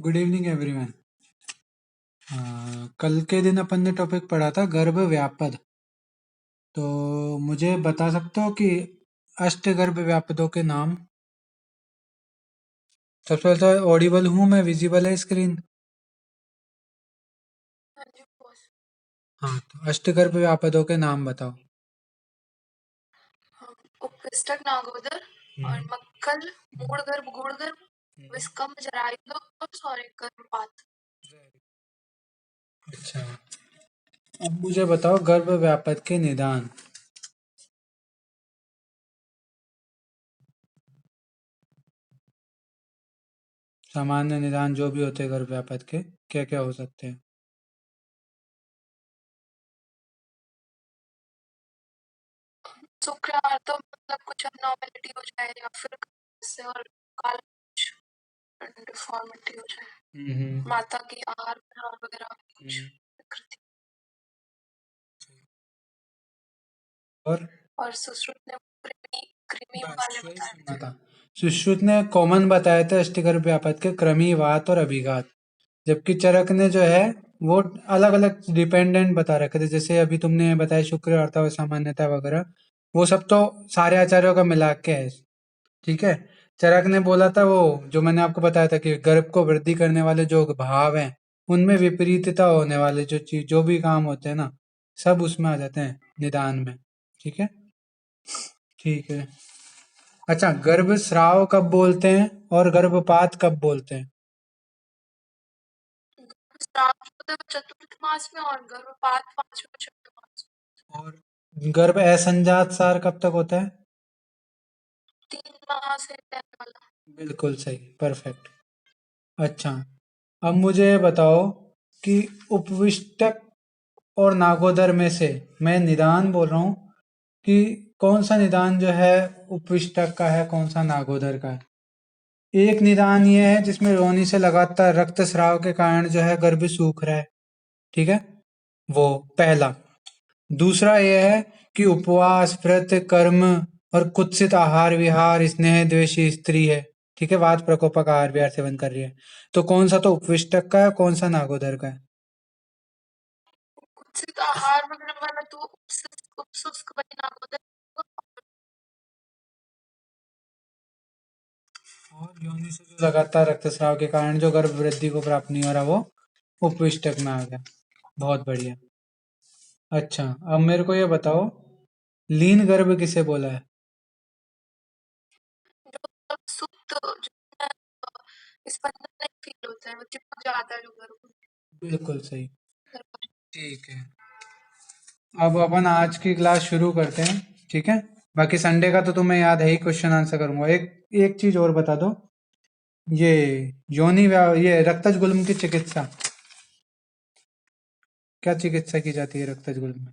Good evening everyone. कल के दिन अपन ने टॉपिक पढ़ा था गर्भ व्यापद। तो मुझे बता सकते हो कि अष्टगर्भ व्यापदों के नाम। सबसे पहले तो ऑडिबल हूँ मैं, विजिबल है स्क्रीन? हाँ, तो अष्टगर्भ व्यापदों के नाम बताओ। उपविष्टक नागोदर और मक्कल मूढ़गर्भ गूढ़गर्भ विस्कंभ जरायुधोष और एक गर्भपात। अच्छा, अब मुझे बताओ गर्भ व्यापद के निदान। सामान्य निदान जो भी होते हैं गर्भ व्यापद के, क्या क्या हो सकते हैं? शुक्र तो मतलब कुछ अबनॉर्मेलिटी हो जाए या फिर से और काल डिफॉर्मिटी हो जाए, माता की आहार विहार वगैरह कुछ विकृति। और सुश्रुत ने कृमि कृमि वाले बताए थे। सुश्रुत ने कॉमन बताए थे अष्टगर्भ व्यापद के क्रमी, वात और अभिघात, जबकि चरक ने जो है वो अलग अलग डिपेंडेंट बता रखे थे। जैसे अभी तुमने बताया शुक्र, अर्था, सामान्यता वगैरह, वो सब तो सारे आचार्यों का मिला के है। ठीक है। चरक ने बोला था वो जो मैंने आपको बताया था कि गर्भ को वृद्धि करने वाले जो भाव हैं उनमें विपरीतता होने वाले जो चीज जो भी काम होते हैं ना, सब उसमें आ जाते हैं निदान में। ठीक है। ठीक है। अच्छा, गर्भस्राव कब बोलते हैं और गर्भपात कब बोलते हैं? चतुर्थ मास में और गर्भपात 5वें छठे मास में। और गर्भ असंजात सार कब तक होता है? 3 माह से रहने वाला। बिल्कुल सही, परफेक्ट। अच्छा, अब मुझे बताओ कि उपविष्टक और नागोदर में से मैं निदान बोल रहा हूँ कि कौन सा निदान जो है उपविष्टक का है, कौन सा नागोदर का है। एक निदान ये है जिसमें रोनी से लगातार रक्तस्राव के कारण जो है गर्भ सूख रहा है। ठीक है, वो पहला। दूसरा यह है कि उपवास, व्रत, कर्म और कुत्सित आहार विहार, स्नेह द्वेषी स्त्री है। ठीक है, वात प्रकोपक आहार विहार सेवन कर रही है। तो कौन सा तो उपविष्टक का है, कौन सा नागोदर का है? कुत्सित आहार वगैरह वाला तो उपसुस्क वही नागोदर और योनि से जो लगातार रक्तस्राव के कारण जो गर्भ वृद्धि को प्राप्त नहीं हो रहा, वो उपविष्टक में आ गया। बहुत बढ़िया। अच्छा, अब मेरे को ये बताओ लीन गर्भ किसे बोला है? जो सुप्त जो स्पंदन नहीं फील होता है, वो चिपक जाता है जो गर्भ। बिल्कुल सही। ठीक है, अब अपन आज की क्लास शुरू करते हैं। ठीक है, बाकी संडे का तो तुम्हें याद है ही, क्वेश्चन आंसर करूंगा। एक एक चीज और बता दो, ये ये रक्तज गुल्म की चिकित्सा, क्या चिकित्सा की जाती है रक्तज गुल्म में?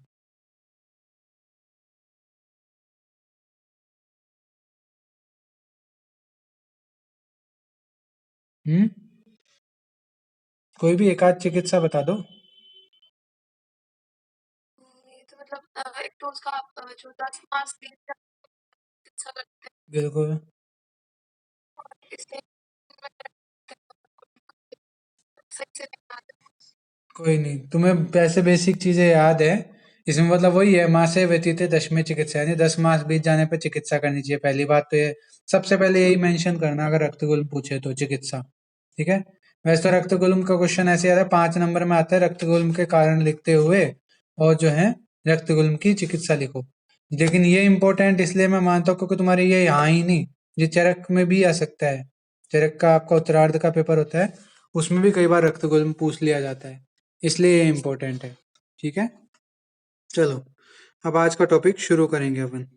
हम्म, कोई भी एक आध चिकित्सा बता दो। ये तो मतलब एक तो उसका जो 10 मास की चिकित्सा करते हैं। बिल्कुल। इसलिए सही से नहीं याद है। कोई नहीं, तुम्हें वैसे बेसिक चीजें याद है। इसमें मतलब वही है, मासे व्यतीत दशमे चिकित्सा, यानी 10 मास बीत जाने पर चिकित्सा करनी चाहिए। पहली बात तो ये सबसे पहले यही मेंशन करना अगर रक्तगुल्म पूछे तो, चिकित्सा। ठीक है। वैसे तो रक्तगुल्म का क्वेश्चन ऐसे आता है, 5 नंबर में आता है रक्तगुल्म के कारण लिखते हुए और जो है रक्तगुल्म की चिकित्सा लिखो। लेकिन ये इंपॉर्टेंट इसलिए मैं मानता हूँ क्योंकि तुम्हारे ये यहाँ ही नहीं, ये चरक में भी आ सकता है। चरक का आपका उत्तरार्ध का पेपर होता है, उसमें भी कई बार रक्तगुल्म पूछ लिया जाता है, इसलिए ये इम्पोर्टेंट है। ठीक है, चलो अब आज का टॉपिक शुरू करेंगे अपन।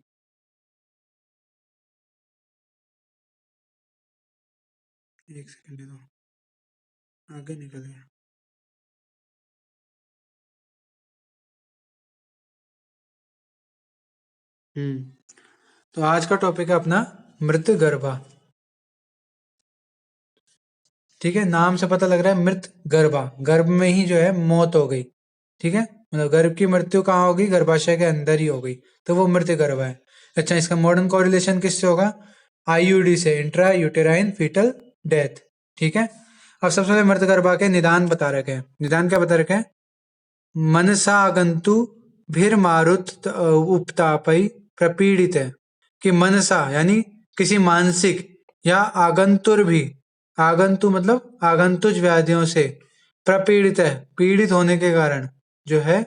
एक सेकंड दे दो, आगे निकल गया। तो आज का टॉपिक है अपना मृत गर्भा। ठीक है, नाम से पता लग रहा है मृत गर्भा, गर्भ में ही जो है मौत हो गई। ठीक है, मतलब गर्भ की मृत्यु कहाँ होगी? गर्भाशय के अंदर ही हो गई, तो वो मृत गर्भ है। अच्छा, इसका मॉडर्न कोरिलेशन किससे होगा? आईयूडी से, इंट्रा यूटेराइन फीटल डेथ। ठीक है, अब सबसे पहले मृतगर्भा के निदान बता रखे हैं। निदान क्या बता रखे हैं? मनसा आगंतु भीर मारुत उपतापई प्रपीड़ित है कि मनसा यानी किसी मानसिक या आगंतुर भी, आगंतु मतलब आगंतुज व्याधियों से, प्रपीड़ित है पीड़ित होने के कारण जो है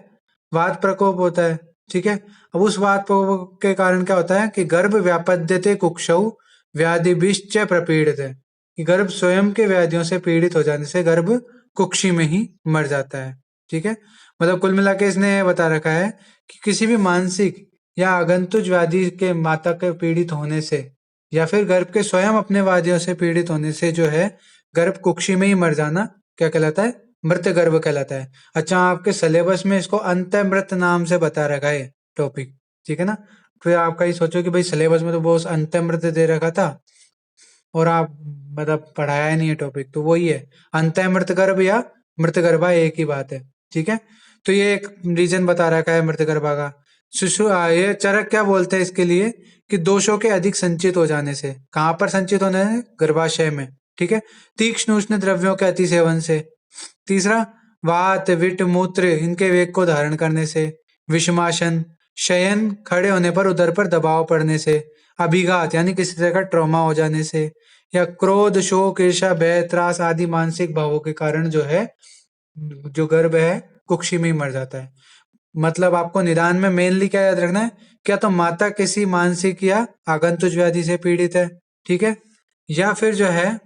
वात प्रकोप होता है। ठीक है, अब उस वात प्रकोप के कारण क्या होता है कि गर्भ व्यापद्यते कुक्षौ व्याधिभिश्च प्रपीड़ित है कि गर्भ स्वयं के व्याधियों से पीड़ित हो जाने से गर्भ कुक्षी में ही मर जाता है। ठीक है, मतलब कुल मिला के इसने बता रखा है कि किसी भी मानसिक या आगंतुज व्याधि के माता के पीड़ित होने से या फिर गर्भ के स्वयं अपने व्याधियों से पीड़ित होने से जो है गर्भ कुक्षी में ही मर जाना क्या कहलाता है? मृत गर्भ कहलाता है। अच्छा, आपके सिलेबस में इसको अंतःमृत नाम से बता रखा है टॉपिक। ठीक है ना, फिर आप कहीं सोचो कि भाई सिलेबस में तो बहुत अंतःमृत दे रखा था और आप मतलब पढ़ाया ही नहीं है टॉपिक, तो वही है अंतःमृत गर्भ या मृत गर्भा एक ही बात है। ठीक है, तो ये एक रीजन बता रखा है मृत गर्भा का। ये चरक क्या बोलते हैं इसके लिए कि दोषों के अधिक संचित हो जाने से। कहाँ पर संचित होने हैं? गर्भाशय में। ठीक है, तीक्ष्ण उष्ण द्रव्यों के अति सेवन से। तीसरा, वात विट मूत्र इनके वेग को धारण करने से। विषमाशन, शयन खड़े होने पर उदर पर दबाव पड़ने से। अभिघात यानी किसी तरह का ट्रॉमा हो जाने से, या क्रोध शोक ईर्ष्या भय त्रास आदि मानसिक भावों के कारण जो है जो गर्भ है कुक्षी में ही मर जाता है। मतलब आपको निदान में मेनली क्या याद रखना है? क्या तो माता किसी मानसिक या आगंतुक व्याधि से पीड़ित है, ठीक है, या फिर जो है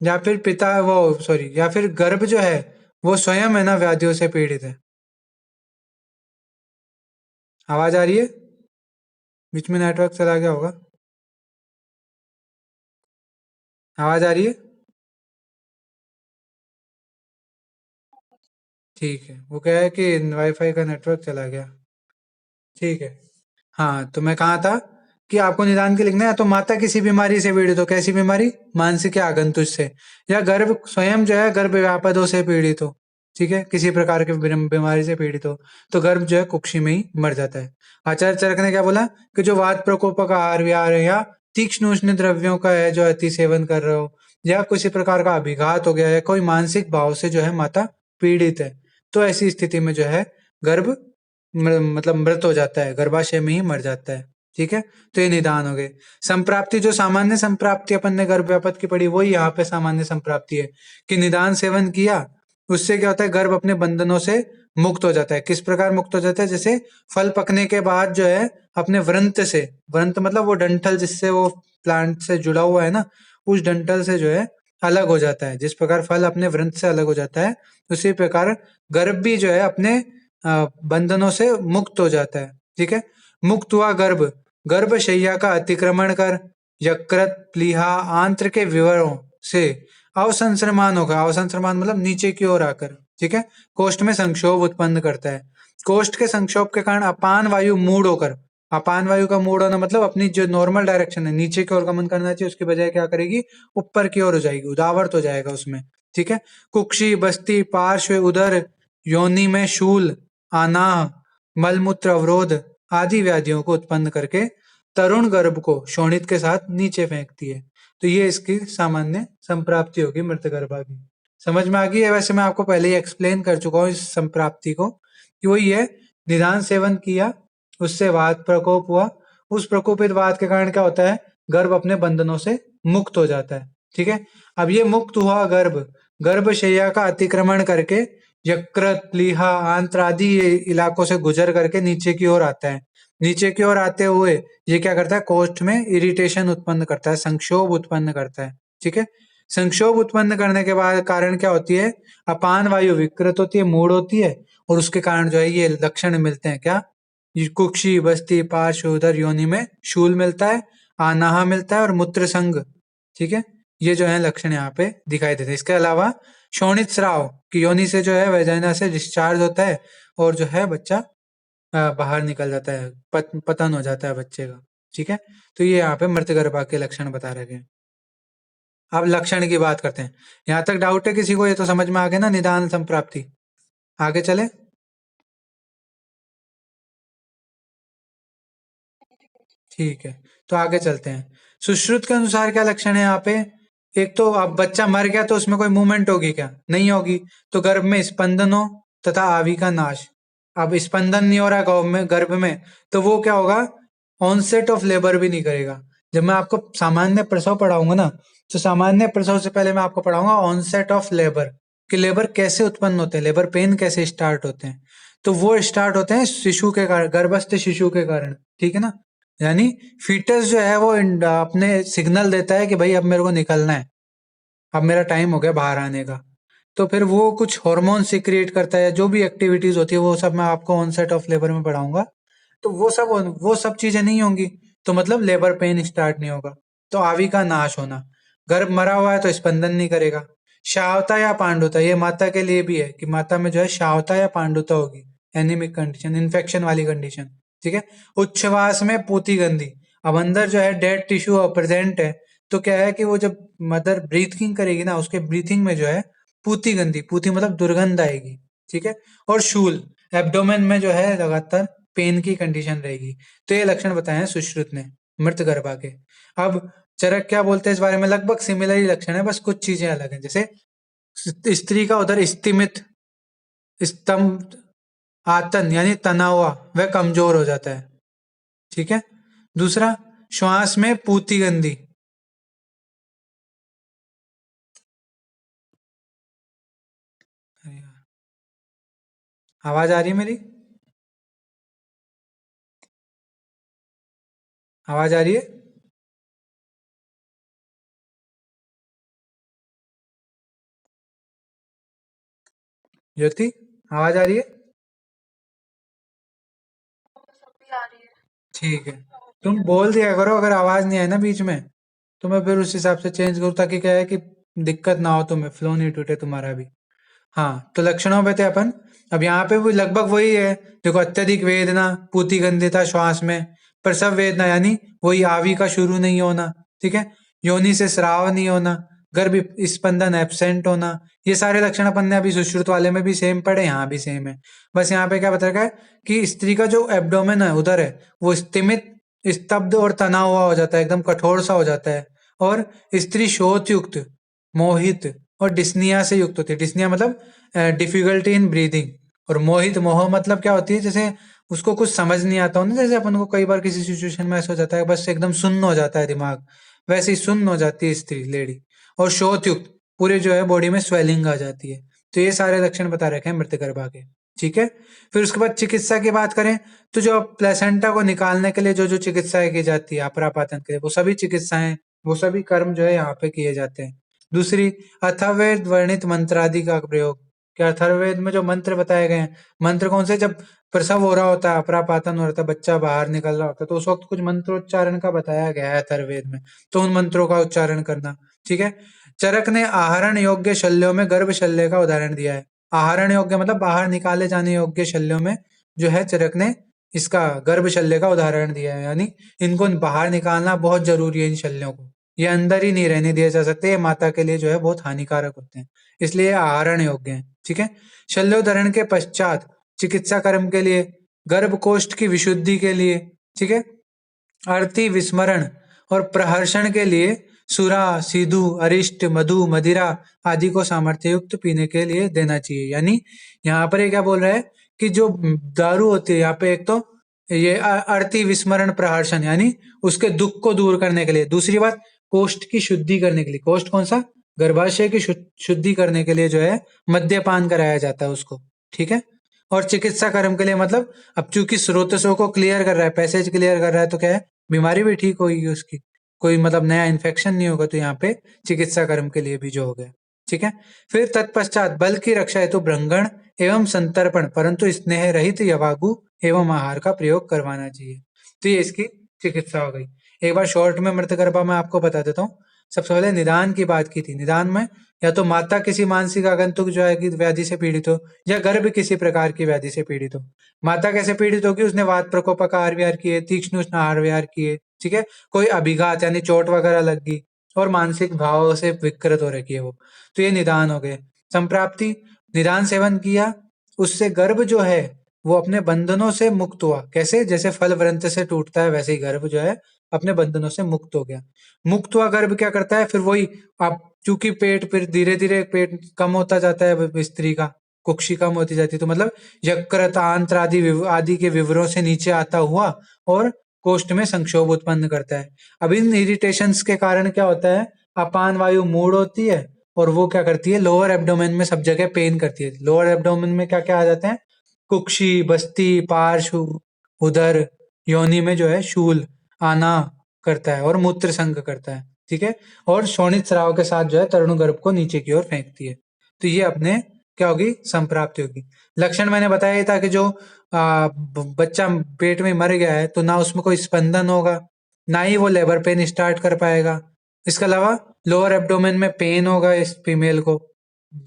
या फिर पिता वो सॉरी या फिर गर्भ जो है वो स्वयं है ना व्याधियों से पीड़ित है। आवाज आ रही है? बीच में नेटवर्क चला गया होगा। आवाज आ रही है? ठीक है, वो क्या है कि वाईफाई का नेटवर्क चला गया। ठीक है, हाँ, तो मैं कहा था कि आपको निदान के लिखना है तो माता किसी बीमारी से पीड़ित हो। कैसी बीमारी? मानसिक या आगंतुक से। या गर्भ स्वयं जो है गर्भ व्यापदों से पीड़ित हो, ठीक है, किसी प्रकार के बीमारी से पीड़ित हो, तो गर्भ जो है कुक्षी में ही मर जाता है। आचार्य चरक ने क्या बोला कि जो वात प्रकोपक आहार विहार है या तीक्ष्ण उष्ण द्रव्यों का है जो अति सेवन कर रहे हो, या किसी प्रकार का अभिघात हो गया है, कोई मानसिक भाव से जो है माता पीड़ित है, तो ऐसी स्थिति में जो है गर्भ मतलब मृत हो जाता है, गर्भाशय में ही मर जाता है। ठीक है, तो ये निदान हो गए। संप्राप्ति, जो सामान्य संप्राप्ति अपन ने गर्भ व्यापत की पढ़ी, वही यहाँ पे सामान्य संप्राप्ति है कि निदान सेवन किया उससे क्या होता है गर्भ अपने बंधनों से मुक्त हो जाता है। किस प्रकार मुक्त हो जाता है? जैसे फल पकने के बाद जो है अपने व्रंत से, व्रंत मतलब वो डंठल जिससे वो प्लांट से जुड़ा हुआ है ना, उस डंठल से जो है अलग हो जाता है। जिस प्रकार फल अपने व्रंत से अलग हो जाता है उसी प्रकार गर्भ भी जो है अपने बंधनों से मुक्त हो जाता है। ठीक है, मुक्त हुआ गर्भ गर्भशैया का अतिक्रमण कर यकृत प्लीहा आंत्र के विवरों से अवसंसरमान होगा। अवसंसरमान मतलब नीचे की ओर आकर, ठीक है, कोष्ठ में संक्षोभ उत्पन्न करता है। कोष्ठ के संक्षोभ के कारण अपान वायु मूड होकर, अपान वायु का मूड होना मतलब अपनी जो नॉर्मल डायरेक्शन है नीचे की ओर गमन करना चाहिए उसके बजाय क्या करेगी ऊपर की ओर हो जाएगी, उदावर्त हो जाएगा उसमें। ठीक है, कुक्षी बस्ती पार्श्व उदर योनि में शूल अनाह मलमूत्र अवरोध आदि व्याधियों को उत्पन्न करके तरुण गर्भ को शोणित के साथ नीचे फेंकती है। तो ये इसकी सामान्य संप्राप्ति होगी मृत गर्भा की। समझ में आ गई है? वैसे मैं आपको पहले ही एक्सप्लेन कर चुका हूँ इस संप्राप्ति को कि वही है निदान सेवन किया उससे वात प्रकोप हुआ, उस प्रकोपित वात के कारण क्या होता है गर्भ अपने बंधनों से मुक्त हो जाता है। ठीक है, अब ये मुक्त हुआ गर्भ गर्भशैया का अतिक्रमण करके यकृत प्लीहा आंत्र आदि ये इलाकों से गुजर करके नीचे की ओर आता है। नीचे की ओर आते हुए ये क्या करता है कोष्ठ में इरिटेशन उत्पन्न करता है, संक्षोभ उत्पन्न करता है। ठीक है, संक्षोभ उत्पन्न करने के बाद कारण क्या होती है अपान वायु विकृत होती है, मूड होती है, और उसके कारण जो है ये लक्षण मिलते हैं। क्या? कुक्षी बस्ती पार्श्व उदर योनि में शूल मिलता है, आनाहा मिलता है और मूत्र संग। ठीक है, ये जो है लक्षण यहाँ पे दिखाई देते हैं। इसके अलावा शोणित स्राव की योनि से जो है वेजाइना से डिस्चार्ज होता है और जो है बच्चा बाहर निकल जाता है, पतन हो जाता है बच्चे का। ठीक है, तो ये यहाँ पे मृत गर्भा के लक्षण बता रखे हैं। अब लक्षण की बात करते हैं। यहाँ तक डाउट है किसी को? ये तो समझ में आ गया ना निदान संप्राप्ति। आगे चले। ठीक है, तो आगे चलते हैं। सुश्रुत के अनुसार क्या लक्षण है यहाँ पे? एक तो अब बच्चा मर गया तो उसमें कोई मूवमेंट होगी क्या? नहीं होगी। तो गर्भ में स्पंदन हो तथा आवी का नाश। अब स्पंदन नहीं हो रहा गर्भ में, तो वो क्या होगा? ऑनसेट ऑफ लेबर भी नहीं करेगा। जब मैं आपको सामान्य प्रसव पढ़ाऊंगा ना, तो सामान्य प्रसव से पहले मैं आपको पढ़ाऊंगा ऑनसेट ऑफ लेबर, कि लेबर कैसे उत्पन्न होते हैं, लेबर पेन कैसे स्टार्ट होते हैं। तो वो स्टार्ट होते हैं शिशु के कारण, गर्भस्थ शिशु के कारण। ठीक है ना? यानी फीटस जो है वो अपने सिग्नल देता है कि भाई अब मेरे को निकलना है, अब मेरा टाइम हो गया बाहर आने का। तो फिर वो कुछ हार्मोन सिक्रिएट करता है, जो भी एक्टिविटीज होती है वो सब मैं आपको ऑनसेट ऑफ लेबर में पढ़ाऊंगा। तो वो सब चीजें नहीं होंगी, तो मतलब लेबर पेन स्टार्ट नहीं होगा। तो आवी का नाश होना, गर्भ मरा हुआ है तो स्पंदन नहीं करेगा। श्रावता या पांडुता, ये माता के लिए भी है कि माता में जो है श्रावता या पांडुता होगी, एनीमिक कंडीशन, इन्फेक्शन वाली कंडीशन। ठीक है। उच्छ्वास में पूती गंधी, अब अंदर जो है डेड टिश्यू प्रेजेंट है, तो क्या है कि वो जब मदर ब्रीथिंग करेगी ना, उसके ब्रीथिंग में जो है पूती गंधी, पूती मतलब दुर्गंध आएगी। ठीक है। और शूल, एब्डोमेन में जो है लगातार पेन की कंडीशन रहेगी। तो ये लक्षण बताए हैं सुश्रुत ने मृत गर्भा के। अब चरक क्या बोलते हैं इस बारे में? लगभग सिमिलर ही लक्षण है, बस कुछ चीजें अलग हैं। जैसे स्त्री का उधर स्तिमित, स्तंभ, आतन यानी तना हुआ, वह कमजोर हो जाता है। ठीक है। दूसरा, श्वास में पूती गंधी। अरे यार, आवाज आ रही है मेरी? आवाज आ रही है? ज्योति, आवाज आ रही है? सभी आ रही है। ठीक है। तुम बोल दिया करो अगर आवाज नहीं आए ना बीच में, तो मैं फिर उस हिसाब से चेंज करूँ, ताकि क्या है कि दिक्कत ना हो, तुम्हें फ्लो नहीं टूटे तुम्हारा भी। हाँ, तो लक्षणों पे थे अपन। अब यहाँ पे भी लगभग वही है। देखो, अत्यधिक वेदना, पूती गंधिता श्वास में, प्रसव वेदना यानी वही आवी का शुरू नहीं होना। ठीक है। योनि से स्राव नहीं होना, गर्भ स्पंदन एब्सेंट होना, ये सारे लक्षण अपन ने अभी सुश्रुत वाले में भी सेम पढ़े, यहाँ भी सेम है। बस यहाँ पे क्या बता रखा है कि स्त्री का जो एब्डोमेन है उधर है, वो स्तिमित, स्तब्ध और तना हुआ हो जाता है, एकदम कठोर सा हो जाता है। और स्त्री शोथ युक्त, मोहित और डिस्निया से युक्त होती है। डिस्निया मतलब डिफिकल्टी इन ब्रीदिंग। और मोहित, मोह मतलब क्या होती है? जैसे उसको कुछ समझ नहीं आता हो ना, जैसे अपन को कई बार किसी सिचुएशन में ऐसा हो जाता है, बस एकदम सुन्न हो जाता है दिमाग, वैसे ही सुन्न हो जाती है स्त्री, लेडी। और शोथयुक्त, पूरे जो है बॉडी में स्वेलिंग आ जाती है। तो ये सारे लक्षण बता रखे हैं मृतगर्भा के। ठीक है। फिर उसके बाद चिकित्सा की बात करें, तो जो प्लेसेंटा को निकालने के लिए जो जो चिकित्साएं की जाती है अपरापातन के लिए, वो सभी चिकित्साएं, वो सभी कर्म जो है यहाँ पे किए जाते हैं। दूसरी, अथर्ववेद वर्णित मंत्रादि का प्रयोग। क्या अथर्ववेद में जो मंत्र बताए गए हैं, मंत्र कौन से? जब प्रसव हो रहा होता है, अपरापातन हो रहा था, बच्चा बाहर निकल रहा होता है, तो उस वक्त कुछ मंत्रोच्चारण का बताया गया है अथर्ववेद में, तो उन मंत्रों का उच्चारण करना। ठीक है। चरक ने आहरण योग्य शल्यों में गर्भ शल्य का उदाहरण दिया है। आहरण योग्य मतलब बाहर निकाले जाने योग्य शल्यों में जो है चरक ने इसका गर्भ शल्य का उदाहरण दिया है, यानी इनको बाहर निकालना बहुत जरूरी है। इन शल्यों को ये अंदर ही नहीं रहने दिए जा सकते, ये माता के लिए जो है बहुत हानिकारक होते हैं, इसलिए ये आहरण योग्य हैं। ठीक है। शल्योधरण के पश्चात चिकित्सा कर्म के लिए, गर्भकोष्ठ की विशुद्धि के लिए, ठीक है, अर्थी विस्मरण और प्रहर्षण के लिए सुरा, सीधु, अरिष्ट, मधु, मदिरा आदि को सामर्थ्य युक्त पीने के लिए देना चाहिए। यानी यहाँ पर ये क्या बोल रहा है कि जो दारू होती है यहाँ पे, एक तो ये अर्थी विस्मरण प्रहर्षण यानी उसके दुख को दूर करने के लिए। दूसरी बात, कोष्ठ की शुद्धि करने के लिए। कोष्ठ कौन सा? गर्भाशय की शुद्धि करने के लिए जो है मद्यपान कराया जाता है उसको। ठीक है। और चिकित्सा कर्म के लिए मतलब अब चूंकि स्रोतसों को क्लियर कर रहा है, पैसेज क्लियर कर रहा है, तो क्या है, बीमारी भी ठीक होगी उसकी, कोई मतलब नया इन्फेक्शन नहीं होगा। तो यहाँ पे चिकित्सा कर्म के लिए भी जो हो गया। ठीक है। फिर तत्पश्चात बल की रक्षा हेतु भ्रंगण एवं संतर्पण परंतु स्नेह रहित यवागु एवं आहार का प्रयोग करवाना चाहिए। तो ये इसकी चिकित्सा हो गई। एक बार शॉर्ट में मृतगर्भा में आपको बता देता हूँ। सबसे पहले निदान की बात की थी। निदान में या तो माता किसी मानसिक आगंतुक जो है कि व्याधि से पीड़ित हो, या गर्भ किसी प्रकार की व्याधि से पीड़ित हो। माता कैसे पीड़ित होगी? उसने वात प्रकोप का आहार विहार किए, तीक्ष्ण उष्ण आहार विहार किए। ठीक है। कोई अभिघात यानी चोट वगैरह लग गई, और मानसिक भाव से विकृत हो रखी है वो, तो ये निदान हो गए। संप्राप्ति, निदान सेवन किया, उससे गर्भ जो है वो अपने बंधनों से मुक्त हुआ। कैसे? जैसे फल वृंत से टूटता है वैसे ही गर्भ जो है अपने बंधनों से मुक्त हो गया। मुक्त हुआ गर्भ क्या करता है फिर? वही, अब चूंकि पेट फिर धीरे धीरे पेट कम होता जाता है स्त्री का, कुक्षी कम होती जाती है, तो मतलब यकृत आंत्र आदि के विवरों से नीचे आता हुआ और कोष्ठ में संक्षोभ उत्पन्न करता है। अब इन इरिटेशंस के कारण क्या होता है, अपान वायु मूड होती है और वो क्या करती है, लोअर एब्डोमेन में सब जगह पेन करती है। लोअर एब्डोमेन में क्या क्या आ जाते हैं? कुक्षी, बस्ती, पार्श्व, उदर, योनि में जो है शूल आना करता है और मूत्र संग करता है। ठीक है, और शोणित स्राव के साथ जो है तरुण गर्भ को नीचे की ओर फेंकती है। तो ये अपने क्या होगी? संप्राप्ति होगी। लक्षण मैंने बताया ही था कि जो बच्चा पेट में मर गया है तो ना उसमें कोई स्पंदन होगा, ना ही वो लेबर पेन स्टार्ट कर पाएगा। इसके अलावा लोअर एब्डोमेन में पेन होगा इस फीमेल को,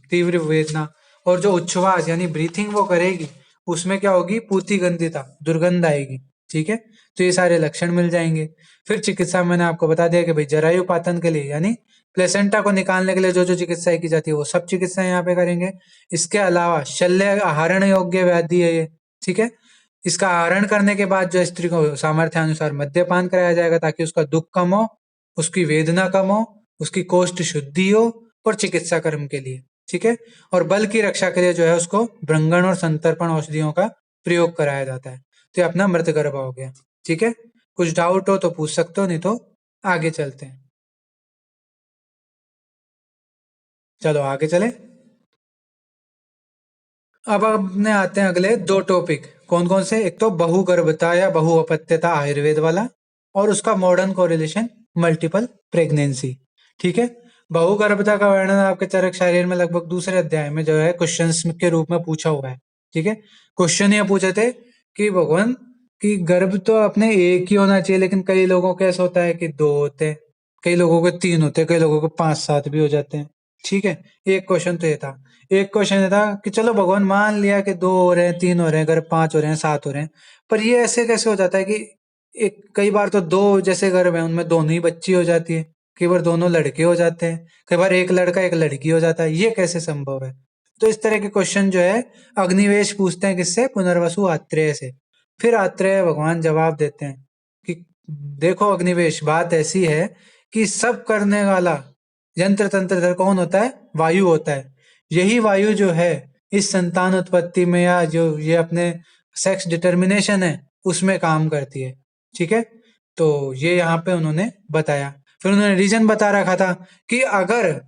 तीव्र वेदना, और जो उच्छ्वास यानी ब्रीथिंग वो करेगी उसमें क्या होगी? पूती गंधिता, दुर्गंध आएगी। ठीक है, तो ये सारे लक्षण मिल जाएंगे। फिर चिकित्सा मैंने आपको बता दिया कि भाई जरायु पातन के लिए यानी प्लेसेंटा को निकालने के लिए जो जो चिकित्साएं की जाती है वो सब चिकित्साएं यहाँ पे करेंगे। इसके अलावा शल्य आहरण योग्य व्याधि है ये। ठीक है, इसका आहरण करने के बाद जो स्त्री को सामर्थ्यानुसार मद्यपान कराया जाएगा ताकि उसका दुख कम हो, उसकी वेदना कम हो, उसकी कोष्ठ शुद्धि हो, और चिकित्सा कर्म के लिए। ठीक है, और बल की रक्षा के लिए जो है उसको भ्रंगण और संतर्पण औषधियों का प्रयोग कराया जाता है। तो ये अपना मृत गर्भ हो गया। ठीक है, कुछ डाउट हो तो पूछ सकते हो, नहीं तो आगे चलते हैं। चलो आगे चले। अब अपने आते हैं अगले दो टॉपिक। कौन कौन से? एक तो बहुगर्भता या बहुअपत्यता आयुर्वेद वाला, और उसका मॉडर्न कोरिलेशन मल्टीपल प्रेगनेंसी। ठीक है, बहुगर्भता का वर्णन आपके चरक शरीर में लगभग दूसरे अध्याय में जो है क्वेश्चंस के रूप में पूछा हुआ है। ठीक है, क्वेश्चन ये पूछे थे कि भगवान कि गर्भ तो अपने एक ही होना चाहिए, लेकिन कई लोगों को ऐसा होता है कि दो होते हैं, कई लोगों को तीन होते हैं, कई लोगों को पांच सात भी हो जाते हैं। ठीक है, एक क्वेश्चन तो ये था। एक क्वेश्चन ये था कि चलो भगवान मान लिया कि दो हो रहे हैं, तीन हो रहे हैं, गर्भ पांच हो रहे हैं, सात हो रहे हैं, पर ये ऐसे कैसे हो जाता है कि एक कई बार तो दो जैसे गर्भ है उनमें दोनों ही बच्ची हो जाती है, कई बार दोनों लड़के हो जाते हैं, कई बार एक लड़का एक लड़की हो जाता है, ये कैसे संभव है? तो इस तरह के क्वेश्चन जो है अग्निवेश पूछते हैं किससे? पुनर्वसु आत्रेय से। फिर आत्रेय भगवान जवाब देते हैं कि देखो अग्निवेश, बात ऐसी है कि सब करने वाला यंत्र तंत्र इधर कौन होता है? वायु होता है। यही वायु जो है इस संतान उत्पत्ति में या जो ये अपने सेक्स डिटर्मिनेशन है उसमें काम करती है। ठीक है, तो ये यहाँ पे उन्होंने बताया। फिर उन्होंने रीजन बता रखा था कि अगर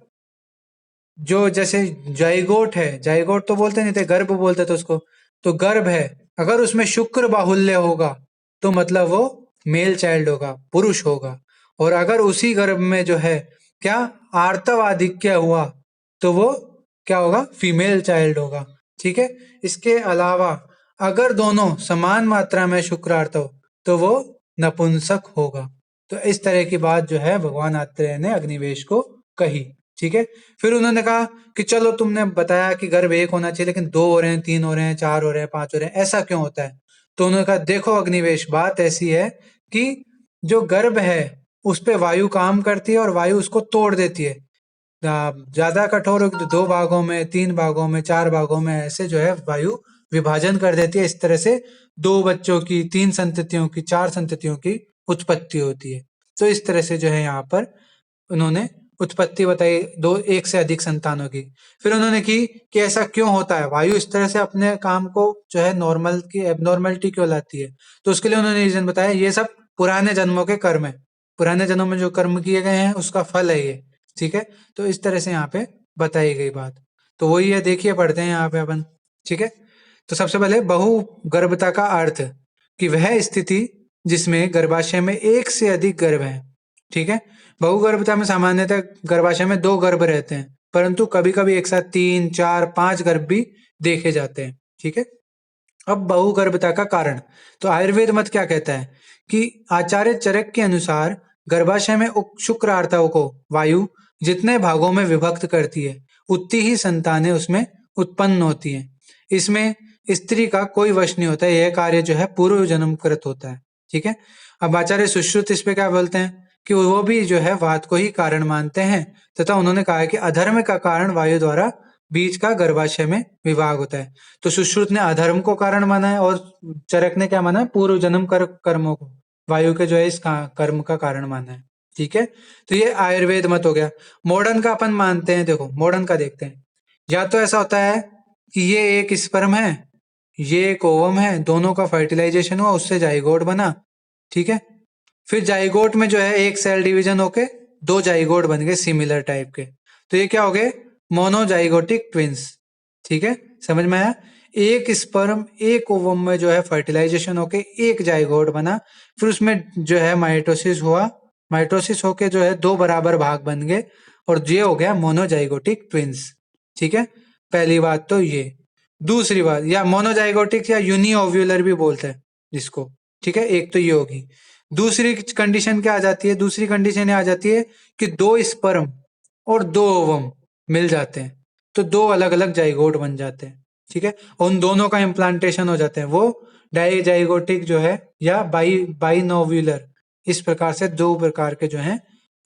जो जैसे जाइगोट है, जाइगोट तो बोलते नहीं थे, गर्भ बोलते थे उसको, तो गर्भ है, अगर उसमें शुक्र बाहुल्य होगा तो मतलब वो मेल चाइल्ड होगा, पुरुष होगा। और अगर उसी गर्भ में जो है क्या आर्तव आधिक्य हुआ तो वो क्या होगा? फीमेल चाइल्ड होगा। ठीक है, इसके अलावा अगर दोनों समान मात्रा में शुक्रार्तव तो वो नपुंसक होगा। तो इस तरह की बात जो है भगवान आत्रेय ने अग्निवेश को कही। ठीक है, फिर उन्होंने कहा कि चलो तुमने बताया कि गर्भ एक होना चाहिए, लेकिन दो हो रहे हैं, तीन हो रहे हैं, चार हो रहे हैं, पांच हो रहे हैं, ऐसा क्यों होता है? तो उन्होंने कहा देखो अग्निवेश, बात ऐसी है कि जो गर्भ है उस पे वायु काम करती है और वायु उसको तोड़ देती है। ज्यादा कठोर होगी तो दो भागों में, तीन भागों में, चार भागों में, ऐसे जो है वायु विभाजन कर देती है। इस तरह से दो बच्चों की, तीन संततियों की, चार संततियों की उत्पत्ति होती है। तो इस तरह से जो है यहाँ पर उन्होंने उत्पत्ति बताई दो, एक से अधिक संतानों की। फिर उन्होंने की कि ऐसा क्यों होता है, वायु इस तरह से अपने काम को जो है नॉर्मल की एबनॉर्मलिटी क्यों लाती है? तो उसके लिए उन्होंने रीजन बताया, ये सब पुराने जन्मों के कर्म है, पुराने जन्मों में जो कर्म किए गए हैं उसका फल है ये। ठीक है, तो इस तरह से यहाँ पे बताई गई बात। तो वही है, देखिए पढ़ते हैं यहाँ पे अपन। ठीक है, तो सबसे पहले बहुगर्भता का अर्थ कि वह स्थिति जिसमें गर्भाशय में एक से अधिक गर्भ है। ठीक है, बहुगर्भता में सामान्यतः गर्भाशय में दो गर्भ रहते हैं, परंतु कभी कभी एक साथ तीन, चार, पांच गर्भ भी देखे जाते हैं। ठीक है, अब बहुगर्भता का कारण, तो आयुर्वेद मत क्या कहता है कि आचार्य चरक के अनुसार गर्भाशय में शुक्रार्तव को वायु जितने भागों में विभक्त करती है उतनी ही संतानें उसमें उत्पन्न होती हैं। इसमें स्त्री का कोई वश नहीं होता है, यह कार्य जो है पूर्व जन्मकृत होता है। ठीक है, अब आचार्य सुश्रुत इस पे क्या बोलते हैं कि वो भी जो है वात को ही कारण मानते हैं, तथा उन्होंने कहा है कि अधर्म का कारण वायु द्वारा बीज का गर्भाशय में विभाग होता है। तो सुश्रुत ने अधर्म को कारण माना है और चरक ने क्या माना है, पूर्व जन्म कर्मों को, वायु के जो है इस कर्म का कारण माना है। ठीक है, तो ये आयुर्वेद मत हो गया। मॉडर्न का अपन मानते हैं, देखो मॉडर्न का देखते हैं। या तो ऐसा होता है कि ये एक स्पर्म है, ये एक ओवम है, दोनों का फर्टिलाइजेशन हुआ, उससे जाइगोट बना। ठीक है, फिर जाइगोट में जो है एक सेल डिवीजन होके दो जाइगोट बन गए सिमिलर टाइप के, तो ये क्या हो गए, मोनोजाइगोटिक ट्विंस। ठीक है, समझ में आया। एक स्पर्म एक ओवम में जो है फर्टिलाइजेशन होके एक जाइगोट बना, फिर उसमें जो है माइटोसिस हुआ, माइटोसिस होके जो है दो बराबर भाग बन गए, और ये हो गया मोनोजाइगोटिक ट्विंस। ठीक है, पहली बात तो ये। दूसरी बात, या मोनोजाइगोटिक या यूनिओव्यूलर भी बोलते हैं जिसको। ठीक है, एक तो ये होगी। दूसरी कंडीशन क्या आ जाती है, दूसरी कंडीशन ये आ जाती है कि दो स्पर्म और दो ओवम मिल जाते हैं, तो दो अलग अलग जाइगोट बन जाते हैं। ठीक है, उन दोनों का इम्प्लांटेशन हो जाते हैं, वो डाइजाइगोटिक जो है या बाइनोव्यूलर, इस प्रकार से दो प्रकार के जो है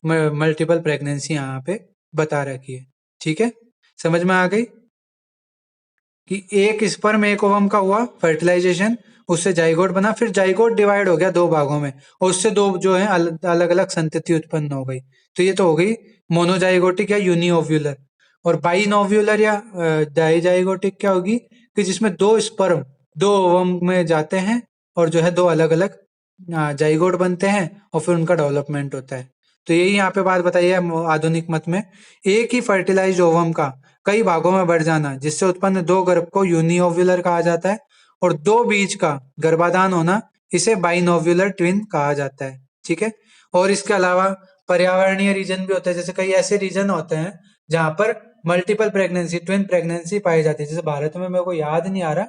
मल्टीपल प्रेगनेंसी यहाँ पे बता रखी है। ठीक है, समझ में आ गई कि एक स्पर्म एक ओवम का हुआ फर्टिलाइजेशन, उससे जाइगोट बना, फिर जाइगोट डिवाइड हो गया दो भागों में, और उससे दो जो है अलग अलग संतति उत्पन्न हो गई। तो ये तो हो गई मोनोजाइगोटिक या यूनिओव्यूलर। और बाइनोव्यूलर या डाइजाइगोटिक क्या होगी, कि जिसमें दो स्पर्म दो ओवम में जाते हैं और जो है दो अलग अलग जाइगोट बनते हैं, और फिर उनका डेवलपमेंट होता है। तो यही यहाँ पे बात बताई है आधुनिक मत में, एक ही फर्टिलाइज्ड ओवम का कई भागों में बढ़ जाना, जिससे उत्पन्न दो गर्भ को यूनिओव्यूलर कहा जाता है, और दो बीज का गर्भाधान होना, इसे बाइनोव्यूलर ट्विन कहा जाता है। ठीक है, और इसके अलावा पर्यावरणीय रीजन भी होते हैं, जैसे कई ऐसे रीजन होते हैं जहां पर मल्टीपल प्रेगनेंसी ट्विन प्रेगनेंसी पाई जाती है। जैसे भारत में मेरे को याद नहीं आ रहा,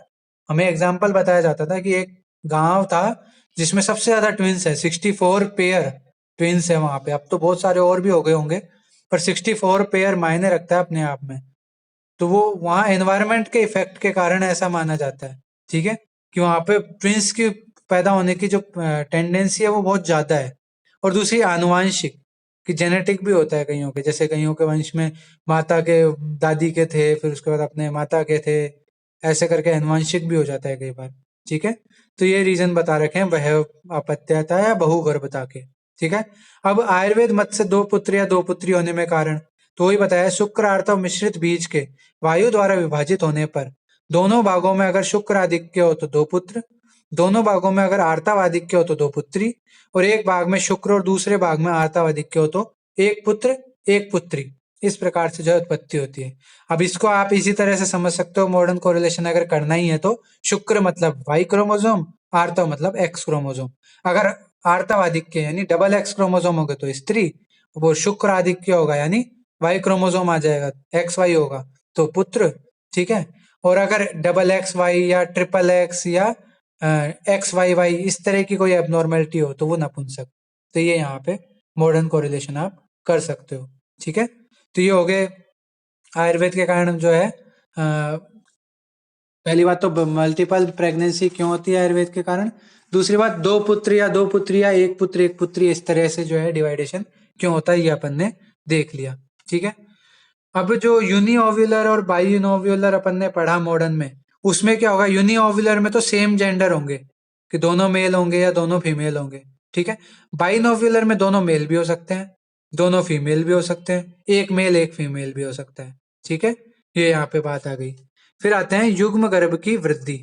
हमें एग्जाम्पल बताया जाता था कि एक गांव था जिसमें सबसे ज्यादा ट्विंस है, 64 पेयर ट्विंस है वहां पे। अब तो बहुत सारे और भी हो गए होंगे, पर 64 पेयर मायने रखता है अपने आप में। तो वो वहाँ एनवायरनमेंट के इफेक्ट के कारण ऐसा माना जाता है। ठीक है, कि वहाँ पे ट्विंस की पैदा होने की जो टेंडेंसी है वो बहुत ज्यादा है। और दूसरी आनुवांशिक, कि जेनेटिक भी होता है कईयों के, जैसे कईयों के वंश में माता के दादी के थे, फिर उसके बाद अपने माता के थे, ऐसे करके आनुवांशिक भी हो जाता है कई बार। ठीक है, तो ये रीजन बता रखे हैं वह अपत्यता या बहुगर्भता के। ठीक है, अब आयुर्वेद मत से दो पुत्र या दो पुत्री होने में कारण, तो वही बताया, शुक्र आर्तव मिश्रित बीज के वायु द्वारा विभाजित होने पर दोनों भागों में अगर शुक्र आधिक्य हो तो दो पुत्र, दोनों भागों में अगर आर्तव आधिक्य हो तो दो पुत्री, और एक भाग में शुक्र और दूसरे भाग में आर्तव आधिक्य हो तो एक पुत्र एक पुत्री। इस प्रकार से जो है उत्पत्ति होती है। अब इसको आप इसी तरह से समझ सकते हो, मॉडर्न कोरिलेशन अगर करना ही है तो शुक्र मतलब वाई क्रोमोसोम, आर्तव मतलब एक्स क्रोमोसोम। अगर आर्तव आधिक्य यानी डबल एक्स क्रोमोसोम होगा तो स्त्री, वो शुक्र आधिक्य होगा यानी वाई क्रोमोसोम आ जाएगा, एक्स वाई होगा तो पुत्र। ठीक है, और अगर डबल एक्स वाई या ट्रिपल एक्स या एक्स वाई वाई इस तरह की कोई एबनॉर्मेलिटी हो तो वो नपुंसक। तो ये यहाँ पे मॉडर्न कोरिलेशन आप कर सकते हो। ठीक है, तो ये हो गए आयुर्वेद के कारण जो है पहली बात तो मल्टीपल प्रेगनेंसी क्यों होती है आयुर्वेद के कारण। दूसरी बात, दो पुत्र या दो पुत्री या एक पुत्र एक पुत्री इस तरह से जो है डिवाइडेशन क्यों होता है, ये अपन ने देख लिया। ठीक है, अब जो यूनिओव्यूलर और बाइनोव्यूलर अपन ने पढ़ा मॉडर्न में, उसमें क्या होगा, यूनिओव्यूलर में तो सेम जेंडर होंगे, कि दोनों मेल होंगे या दोनों फीमेल होंगे। ठीक है, बाइनोव्यूलर में दोनों मेल भी हो सकते हैं, दोनों फीमेल भी हो सकते हैं, एक मेल एक फीमेल भी हो सकता है। ठीक है, ये यहाँ पे बात आ गई। फिर आते हैं युग्म गर्भ की वृद्धि,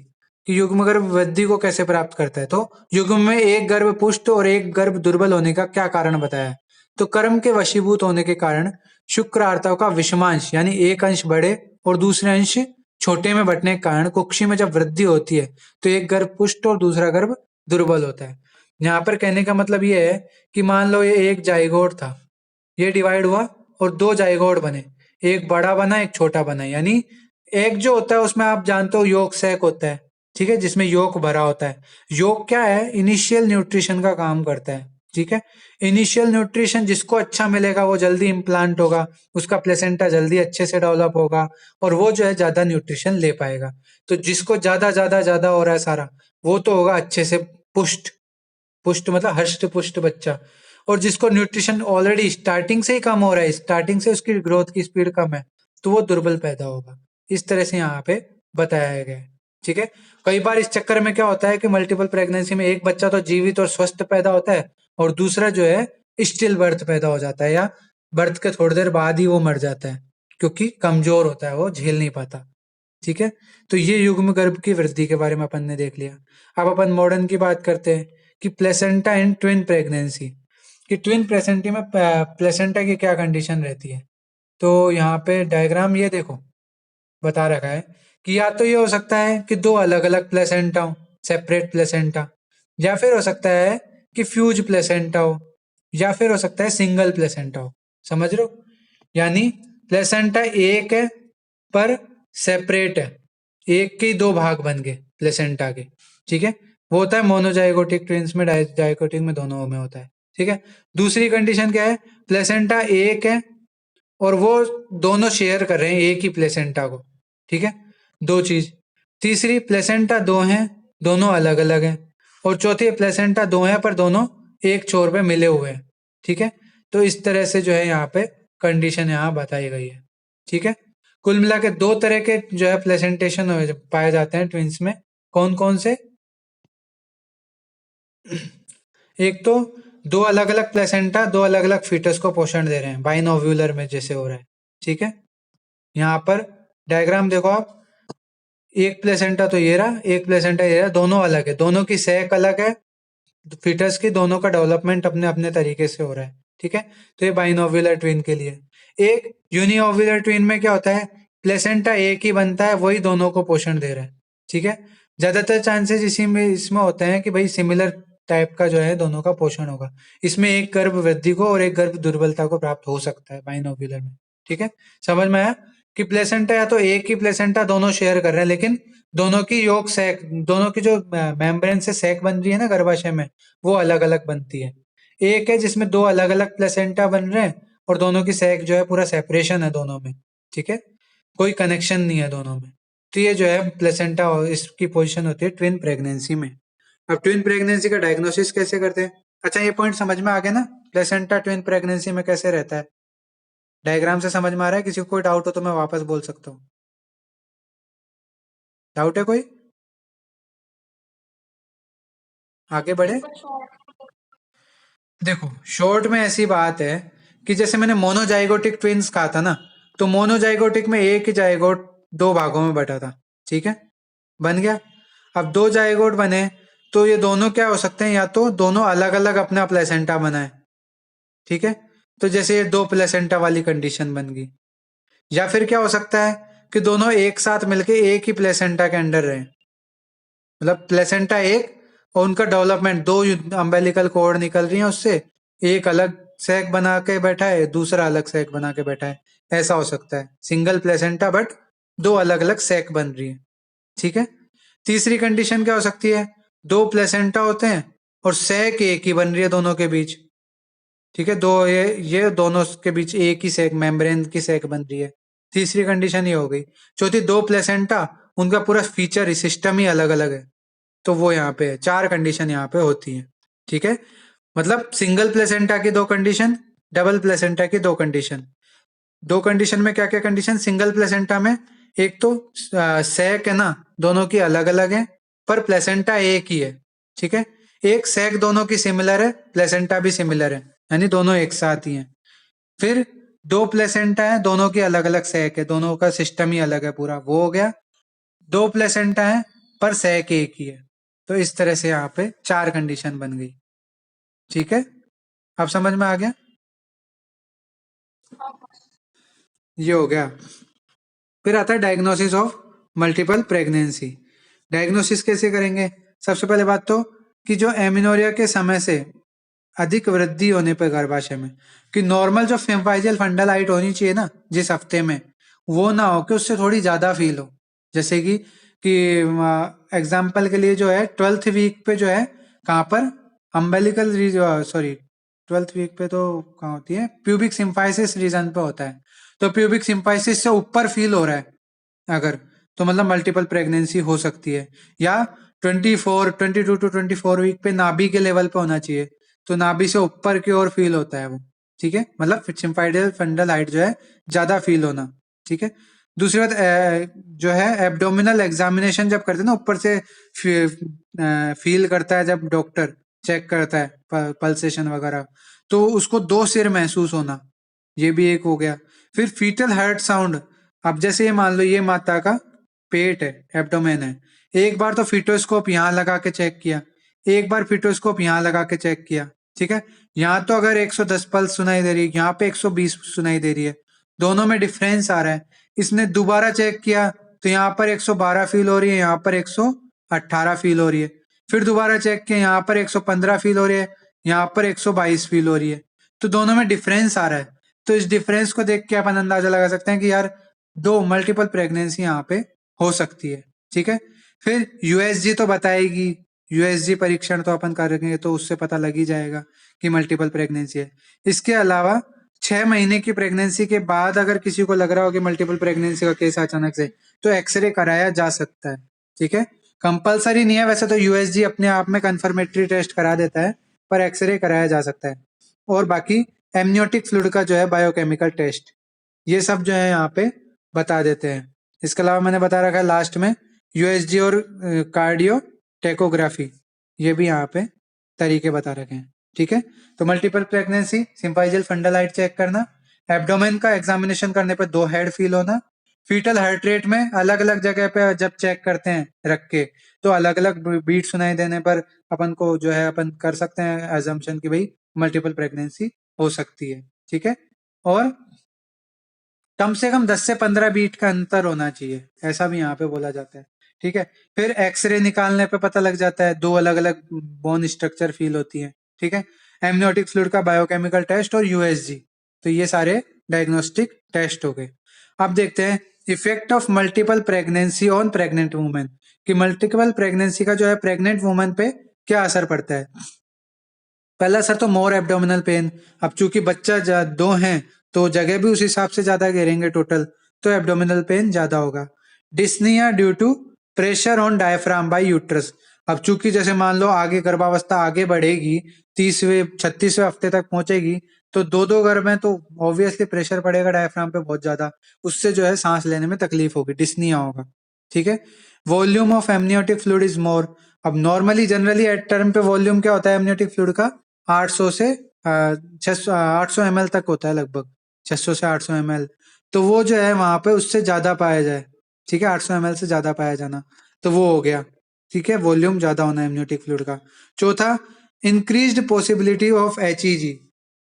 कि युग्म गर्भ वृद्धि को कैसे प्राप्त करता है। तो युग्म में एक गर्भ पुष्ट और एक गर्भ दुर्बल होने का क्या कारण बताया है। तो कर्म के वशीभूत होने के कारण शुक्र आर्तव का विषमांश यानी एक अंश बड़े और दूसरे अंश छोटे में बंटने के कारण कुक्षी में जब वृद्धि होती है तो एक गर्भ पुष्ट और दूसरा गर्भ दुर्बल होता है। यहाँ पर कहने का मतलब ये है कि मान लो ये एक जाइगोट था, ये डिवाइड हुआ और दो जाइगोट बने, एक बड़ा बना एक छोटा बना, यानी एक जो होता है उसमें आप जानते हो योग सैक होता है। ठीक है, जिसमें योग भरा होता है। योग क्या है, इनिशियल न्यूट्रिशन का काम करता है। ठीक है, इनिशियल न्यूट्रिशन जिसको अच्छा मिलेगा वो जल्दी इम्प्लांट होगा, उसका प्लेसेंटा जल्दी अच्छे से डेवलप होगा और वो जो है ज्यादा न्यूट्रिशन ले पाएगा। तो जिसको ज्यादा ज्यादा ज्यादा हो रहा है सारा, वो तो होगा अच्छे से पुष्ट, पुष्ट मतलब हष्ट पुष्ट बच्चा। और जिसको न्यूट्रिशन ऑलरेडी स्टार्टिंग से ही कम हो रहा है, स्टार्टिंग से उसकी ग्रोथ की स्पीड कम है, तो वो दुर्बल पैदा होगा। इस तरह से यहाँ पे बताया गया है। ठीक है, कई बार इस चक्कर में क्या होता है कि मल्टीपल प्रेगनेंसी में एक बच्चा तो जीवित और स्वस्थ पैदा होता है और दूसरा जो है स्टिल बर्थ पैदा हो जाता है, या बर्थ के थोड़ी देर बाद ही वो मर जाता है क्योंकि कमजोर होता है, वो झेल नहीं पाता। ठीक है, तो ये युग्म गर्भ की वृद्धि के बारे में अपन ने देख लिया। अब अपन मॉडर्न की बात करते हैं कि प्लेसेंटा इन ट्विन प्रेगनेंसी, कि ट्विन प्लेसेंटी में प्लेसेंटा की क्या कंडीशन रहती है। तो यहाँ पे डायग्राम ये देखो बता रखा है कि या तो ये हो सकता है कि दो अलग अलग प्लेसेंटा हो, सेपरेट प्लेसेंटा, या फिर हो सकता है कि फ्यूज प्लेसेंटा हो, या फिर हो सकता है सिंगल प्लेसेंटा हो। समझ रहे हो, यानी प्लेसेंटा एक है पर सेपरेट है, एक के ही दो भाग बन गए प्लेसेंटा के। ठीक है, वो होता है मोनोजाइगोटिक ट्विंस में, डाइजाइगोटिक में, दोनों में होता है। ठीक है, दूसरी कंडीशन क्या है, प्लेसेंटा एक है और वो दोनों शेयर कर रहे हैं एक ही प्लेसेंटा को। ठीक है, दो चीज। तीसरी, प्लेसेंटा दो हैं, दोनों अलग अलग हैं। और चौथी, प्लेसेंटा दो हैं पर दोनों एक छोर पे मिले हुए हैं। ठीक है, तो इस तरह से जो है यहाँ पे कंडीशन यहाँ बताई गई है। ठीक है, कुल मिला के दो तरह के जो है प्लेसेंटेशन पाए जाते हैं ट्विंस में। कौन कौन से, एक तो दो अलग अलग प्लेसेंटा दो अलग अलग फीटस को पोषण दे रहे हैं, बाइनोव्यूलर में जैसे हो रहा है। ठीक है, यहाँ पर डायग्राम देखो आप, एक प्लेसेंटा तो ये रहा, एक प्लेसेंटा ये रहा, दोनों अलग है, दोनों की सेक अलग है, फीटस की दोनों का डेवलपमेंट अपने अपने तरीके से हो रहा है। ठीक है, तो ये बाइनोव्यूलर ट्विन के लिए। एक यूनिओव्यूलर ट्विन में क्या होता है, प्लेसेंटा एक ही बनता है, वही दोनों को पोषण दे रहा है। ठीक है, ज्यादातर चांसेस इसी में इसमें होते हैं कि भाई सिमिलर टाइप का जो है दोनों का पोषण होगा। इसमें एक गर्भ वृद्धि को और एक गर्भ दुर्बलता को प्राप्त हो सकता है बाइनोव्यूलर में। ठीक है, समझ में आया कि प्लेसेंटा या तो एक ही प्लेसेंटा दोनों शेयर कर रहे हैं, लेकिन दोनों की योग सैक, दोनों की जो मेम्ब्रेन से सैक बन रही है ना गर्भाशय में, वो अलग अलग बनती है। एक है जिसमें दो अलग अलग प्लेसेंटा बन रहे हैं और दोनों की सैक जो है पूरा सेपरेशन है दोनों में। ठीक है, कोई कनेक्शन नहीं है दोनों में। तो ये जो है प्लेसेंटा, इसकी पोजीशन होती है ट्विन प्रेगनेंसी में। अब ट्विन प्रेगनेंसी का डायग्नोसिस कैसे करते हैं। अच्छा, ये पॉइंट समझ में आ गया ना, प्लेसेंटा ट्विन प्रेगनेंसी में कैसे रहता है। डायग्राम से समझ में आ रहा है, किसी को कोई डाउट हो तो मैं वापस बोल सकता हूँ। डाउट है कोई, आगे बढ़े। देखो, शॉर्ट में ऐसी बात है कि जैसे मैंने मोनोजाइगोटिक ट्विंस कहा था ना, तो मोनोजाइगोटिक में एक ही जाइगोट दो भागों में बटा था। ठीक है, बन गया। अब दो जाइगोट बने तो ये दोनों क्या हो सकते हैं, या तो दोनों अलग अलग अपना प्लेसेंटा बनाए। ठीक है, तो जैसे ये दो प्लेसेंटा वाली कंडीशन बन गई। या फिर क्या हो सकता है कि दोनों एक साथ मिलके एक ही प्लेसेंटा के अंडर रहे, मतलब प्लेसेंटा एक और उनका डेवलपमेंट, दो अम्बेलिकल कॉर्ड निकल रही है उससे, एक अलग सैक बना के बैठा है, दूसरा अलग सैक बना के बैठा है। ऐसा हो सकता है सिंगल प्लेसेंटा बट दो अलग अलग सैक बन रही है। ठीक है, तीसरी कंडीशन क्या हो सकती है, दो प्लेसेंटा होते हैं और सैक एक ही बन रही है दोनों के बीच। ठीक है, दो ये दोनों के बीच एक ही सैक, मेम्ब्रेन की सैक बन रही है। तीसरी कंडीशन ये हो गई। चौथी, दो प्लेसेंटा, उनका पूरा फीचर सिस्टम ही अलग अलग है, तो वो यहाँ पे है। चार कंडीशन यहाँ पे होती है। ठीक है, मतलब सिंगल प्लेसेंटा की दो कंडीशन, डबल प्लेसेंटा की दो कंडीशन। दो कंडीशन में क्या क्या कंडीशन, सिंगल प्लेसेंटा में एक तो सैक है ना दोनों की अलग अलग है पर प्लेसेंटा एक ही है। ठीक है, एक सैक दोनों की सिमिलर है, प्लेसेंटा भी सिमिलर है, यानी दोनों एक साथ ही हैं। फिर दो प्लेसेंटा है, दोनों की अलग अलग सैक है, दोनों का सिस्टम ही अलग है पूरा, वो हो गया। दो प्लेसेंटा है पर सैक एक ही है। तो इस तरह से यहाँ पे चार कंडीशन बन गई। ठीक है, अब समझ में आ गया, ये हो गया। फिर आता है diagnosis of multiple pregnancy. Diagnosis कैसे करेंगे, सबसे पहले बात तो कि जो एमिनोरिया के समय से अधिक वृद्धि होने पर गर्भाशय में, कि नॉर्मल जो फिजियल फंडल हाइट होनी चाहिए ना जिस हफ्ते में, वो ना हो कि उससे थोड़ी ज्यादा फील हो। जैसे कि एग्जाम्पल के लिए जो है 12th वीक पे जो है, कहाँ पर, अम्बेलिकल, सॉरी 12th वीक पे तो कहाँ होती है, प्यूबिक सिम्फाइसिस रीजन पे होता है। तो प्यूबिक सिम्फाइसिस से ऊपर फील हो रहा है अगर, तो मतलब मल्टीपल प्रेगनेंसी हो सकती है। या 22 to 24 वीक पे नाभि के लेवल पे होना चाहिए, तो नाभि से ऊपर की ओर फील होता है वो। ठीक है, मतलब सिम्फाइडल फंडल हाइट जो है ज्यादा फील होना। ठीक है, दूसरी बात जो है एब्डोमिनल एग्जामिनेशन जब करते हैं ना, ऊपर से फील करता है जब डॉक्टर चेक करता है पल्सेशन वगैरह, तो उसको 2 सिर महसूस होना, ये भी एक हो गया। फिर फीटल हार्ट साउंड, अब जैसे ये मान लो ये माता का पेट है, एब्डोमेन है, एक बार तो फिटोस्कोप यहाँ लगा के चेक किया, एक बार फिटोस्कोप यहाँ लगा के चेक किया, ठीक है। यहाँ तो अगर 110 पल्स सुनाई दे रही है, यहाँ पे 120 सुनाई दे रही है, दोनों में डिफरेंस आ रहा है। इसने दोबारा चेक किया तो यहाँ पर 112 फील हो रही है, यहाँ पर 118 फील हो रही है। फिर दोबारा चेक किया, यहाँ पर 115 फील हो रही है, यहाँ पर 122 फील हो रही है। तो दोनों में डिफरेंस आ रहा है। तो इस डिफरेंस को देख के अपन अंदाजा लगा सकते हैं कि यार दो मल्टीपल प्रेगनेंसी यहाँ पे हो सकती है, ठीक है। फिर यूएसजी तो बताएगी, यूएसजी परीक्षण तो अपन करेंगे तो उससे पता लग ही जाएगा कि मल्टीपल प्रेगनेंसी है। इसके अलावा 6 महीने की प्रेगनेंसी के बाद अगर किसी को लग रहा हो कि मल्टीपल प्रेगनेंसी का केस अचानक से, तो एक्सरे कराया जा सकता है, ठीक है। कंपलसरी नहीं है वैसे तो, यूएसजी अपने आप में कंफर्मेटरी टेस्ट करा देता है, पर एक्सरे कराया जा सकता है। और बाकी एमनियोटिक फ्लूइड का जो है बायोकेमिकल टेस्ट, ये सब जो है यहाँ पे बता देते हैं। इसके अलावा मैंने बता रखा है लास्ट में यूएसजी और कार्डियो टेकोग्राफी, ये भी यहाँ पे तरीके बता रखे हैं, ठीक है। तो multiple pregnancy, symphysial fundal height check करना, एब्डोमेन का एग्जामिनेशन करने पर 2 हेड फील होना, फीटल हार्ट रेट में अलग अलग जगह पे जब चेक करते हैं रख के, तो अलग अलग बीट सुनाई देने पर अपन को जो है अपन कर सकते हैं एजम्पशन कि भाई मल्टीपल प्रेगनेंसी हो सकती है, ठीक है। और कम से कम 10 से 15 बीट का अंतर होना चाहिए, ऐसा भी यहाँ पे बोला जाता है, ठीक है। फिर एक्सरे निकालने पे पता लग जाता है, 2 अलग अलग बोन स्ट्रक्चर फील होती है, ठीक है। एमनियोटिक फ्लूइड का बायोकेमिकल टेस्ट और यूएसजी, तो ये सारे डायग्नोस्टिक टेस्ट हो गए। अब देखते हैं effect of multiple pregnancy on pregnant women, कि मल्टीपल प्रेगनेंसी का जो है प्रेग्नेंट वुमेन पे क्या असर पड़ता है। पहला असर तो मोर एब्डोमिनल पेन, अब चूंकि बच्चा 2 हैं तो जगह भी उस हिसाब से ज्यादा घेरेंगे टोटल, तो एब्डोमिनल पेन ज्यादा होगा। Dyspnoea due to pressure on diaphragm by uterus, अब चूंकि जैसे मान लो आगे गर्भावस्था आगे बढ़ेगी, 30वें 36वें हफ्ते तक पहुंचेगी, तो 2 गर्भ में तो ऑब्वियसली प्रेशर पड़ेगा डायफ्राम पे बहुत ज्यादा, उससे जो है सांस लेने में तकलीफ होगी, डिस्निया होगा, ठीक है। Volume of amniotic fluid is more, अब नॉर्मली जनरली एट टर्म पे वॉल्यूम क्या होता है एमनियोटिक फ्लूइड का, 800 से 600 800 ml तक होता है लगभग, 600 से 800 ml, तो वो जो है वहां पे उससे ज्यादा पाया जाए, ठीक है, 800 ml से ज्यादा पाया जाना, तो वो हो गया, ठीक है, वॉल्यूम ज्यादा होना है एमनियोटिक फ्लूइड का। चौथा, इंक्रीज्ड पॉसिबिलिटी ऑफ एचईजी,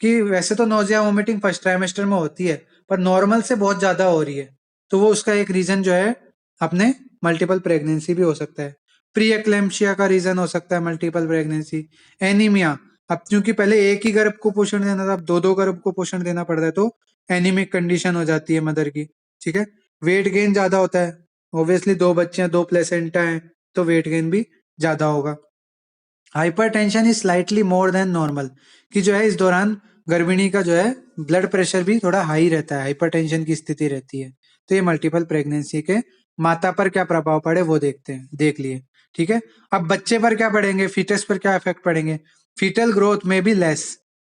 कि वैसे तो नोजिया वोमिटिंग फर्स्ट ट्राइमेस्टर में होती है, पर नॉर्मल से बहुत ज्यादा हो रही है, तो वो उसका एक रीजन जो है अपने मल्टीपल प्रेगनेंसी भी हो सकता है। प्री एक्लेम्शिया का रीजन हो सकता है मल्टीपल प्रेगनेंसी। एनीमिया, अब क्योंकि पहले एक ही गर्भ को पोषण देना था, अब 2 गर्भ को पोषण देना पड़ता है, तो एनीमिक कंडीशन हो जाती है मदर की, ठीक है। वेट गेन ज्यादा होता है, ऑब्वियसली 2 बच्चे हैं, 2 प्लेसेंटा है, तो वेट गेन भी ज्यादा होगा। Hypertension is slightly more than normal, कि जो है इस दौरान गर्भिणी का जो है ब्लड प्रेशर भी थोड़ा हाई रहता है, हाइपरटेंशन की स्थिति रहती है। तो ये मल्टीपल प्रेगनेंसी के माता पर क्या प्रभाव पड़े वो देखते हैं, देख लिए, ठीक है। अब बच्चे पर क्या पड़ेंगे, फीटस पर क्या इफेक्ट पड़ेंगे। फीटल ग्रोथ में भी लेस,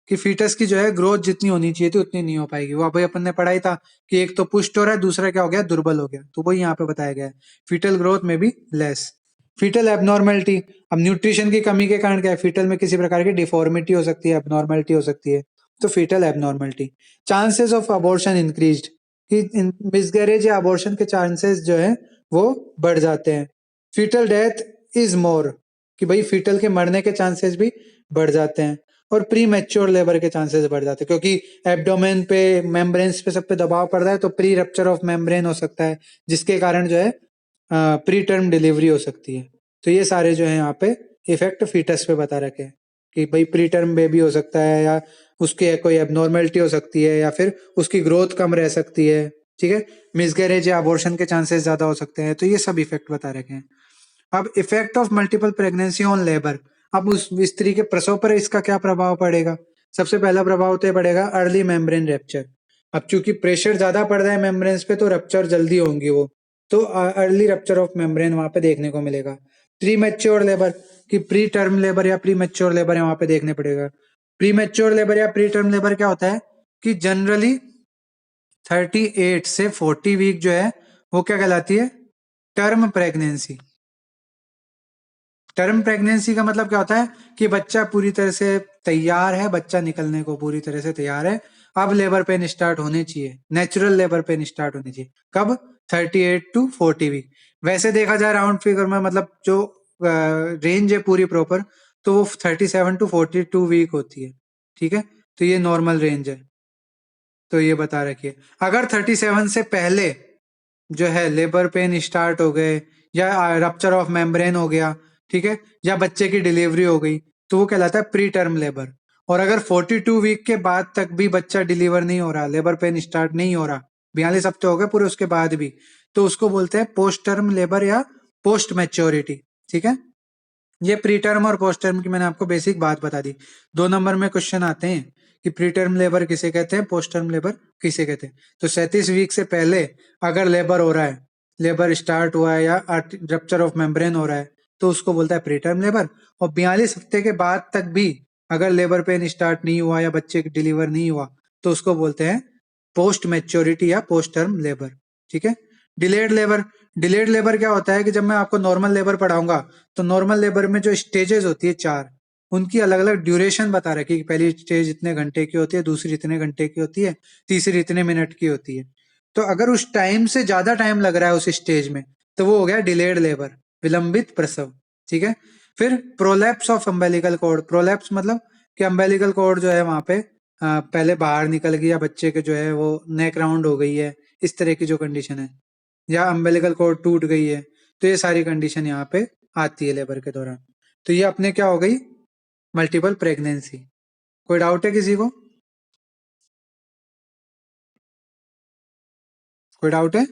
कि फीटस की जो है ग्रोथ जितनी होनी चाहिए थी उतनी नहीं हो पाएगी। वो अभी अपन ने पढ़ा ही था कि एक तो पुष्ट हो रहा है, दूसरा क्या हो गया, दुर्बल हो गया, तो वही यहाँ पे बताया गया है, फीटल ग्रोथ में भी लेस। फीटल एबनॉर्मेलिटी, अब न्यूट्रिशन की कमी के कारण क्या है, फीटल में किसी प्रकार की डिफॉर्मिटी हो सकती है, एबनॉर्मेलिटी हो सकती है, तो fetal abnormality. Chances of abortion increased, कि मिसगैरेज या अबॉर्शन के चांसेस जो है वो बढ़ जाते हैं। फीटल डेथ इज मोर, कि भाई फीटल के मरने के चांसेस भी बढ़ जाते हैं। और प्री मैच्योर लेबर के चांसेस बढ़ जाते हैं, क्योंकि एब्डोमेन पे मेम्ब्रेन्स पे सब पे दबाव पड़ रहा है, तो प्री रप्चर ऑफ मेम्ब्रेन हो सकता है, जिसके कारण जो है प्री टर्म डिलीवरी हो सकती है। तो ये सारे जो है यहाँ पे इफेक्ट फीटस पे बता रखे हैं, कि भाई प्री टर्म बेबी हो सकता है, या उसकी कोई एबनॉर्मेलिटी हो सकती है, या फिर उसकी ग्रोथ कम रह सकती है, ठीक है। मिसगैरेज या अबॉर्शन के चांसेस ज्यादा हो सकते हैं, तो ये सब इफेक्ट बता रखे हैं। अब effect of multiple pregnancy on labour, अब उस स्त्री के प्रसव पर इसका क्या प्रभाव पड़ेगा। सबसे पहला प्रभाव तो ये पड़ेगा अर्ली मेम्ब्रेन रैप्चर, अब चूंकि प्रेशर ज्यादा पड़ रहा है मेम्ब्रेन्स पे, तो रप्चर जल्दी होंगी वो, तो अर्ली रप्चर ऑफ मेम्ब्रेन वहां पे देखने को मिलेगा। प्री मैच्योर लेबर, कि प्री टर्म लेबर या प्री मैच्योर लेबर है वहां पे देखने पड़ेगा। प्री मैच्योर लेबर या प्री टर्म लेबर क्या होता है, कि जनरली 38 से 40 वीक जो है वो क्या कहलाती है? Term pregnancy. टर्म प्रेगनेंसी का मतलब क्या होता है कि बच्चा पूरी तरह से तैयार है, बच्चा निकलने को पूरी तरह से तैयार है, अब लेबर पेन स्टार्ट होने चाहिए, नेचुरल लेबर पेन स्टार्ट होनी चाहिए। कब? 38 to 40 वीक। वैसे देखा जाए राउंड फिगर में, मतलब जो रेंज है पूरी प्रॉपर, तो वो 37 to 42 वीक होती है। ठीक है, तो ये नॉर्मल रेंज है, तो ये बता रखिए। अगर 37 से पहले जो है लेबर पेन स्टार्ट हो गए, या रप्चर ऑफ मेम्ब्रेन हो गया, ठीक है, या बच्चे की डिलीवरी हो गई, तो वो कहलाता है प्री टर्म लेबर। और अगर 42 वीक के बाद तक भी बच्चा डिलीवर नहीं हो रहा, लेबर पेन स्टार्ट नहीं हो रहा, 42 हफ्ते हो गए पूरे उसके बाद भी, तो उसको बोलते हैं पोस्ट टर्म लेबर या पोस्ट मैच्योरिटी। ठीक है, ये प्री टर्म और पोस्ट टर्म की मैंने आपको बेसिक बात बता दी। 2 नंबर में क्वेश्चन आते हैं कि प्री टर्म लेबर किसे कहते हैं, पोस्ट टर्म लेबर किसे कहते हैं। तो 37 वीक से पहले अगर लेबर हो रहा है, लेबर स्टार्ट हुआ है, या रप्चर ऑफ मेम्ब्रेन हो रहा है, तो उसको बोलता है प्री टर्म लेबर। और 42 हफ्ते के बाद तक भी अगर लेबर पेन स्टार्ट नहीं हुआ या बच्चे डिलीवर नहीं हुआ, तो उसको बोलते हैं पोस्ट मैच्योरिटी या पोस्ट टर्म लेबर। ठीक है, डिलेड लेबर। डिलेड लेबर क्या होता है कि जब मैं आपको नॉर्मल लेबर पढ़ाऊंगा, तो नॉर्मल लेबर में जो स्टेजेस होती है 4, उनकी अलग अलग ड्यूरेशन बता रखी है कि पहली स्टेज इतने घंटे की होती है, दूसरी इतने घंटे की होती है, तीसरी इतने मिनट की होती है। तो अगर उस टाइम से ज्यादा टाइम लग रहा है उस स्टेज में, तो वो हो गया डिलेड लेबर, विलंबित प्रसव। ठीक है, फिर prolapse of umbilical cord. Prolapse मतलब कि अम्बेलिकल कॉर्ड जो है वहां पे पहले बाहर निकल गई, या बच्चे के जो है वो नेक राउंड हो गई है, इस तरह की जो कंडीशन है, या अम्बेलिकल कॉर्ड टूट गई है, तो ये सारी कंडीशन यहाँ पे आती है लेबर के दौरान। तो ये अपने क्या हो गई, मल्टीपल प्रेगनेंसी। कोई डाउट है किसी को? कोई डाउट है?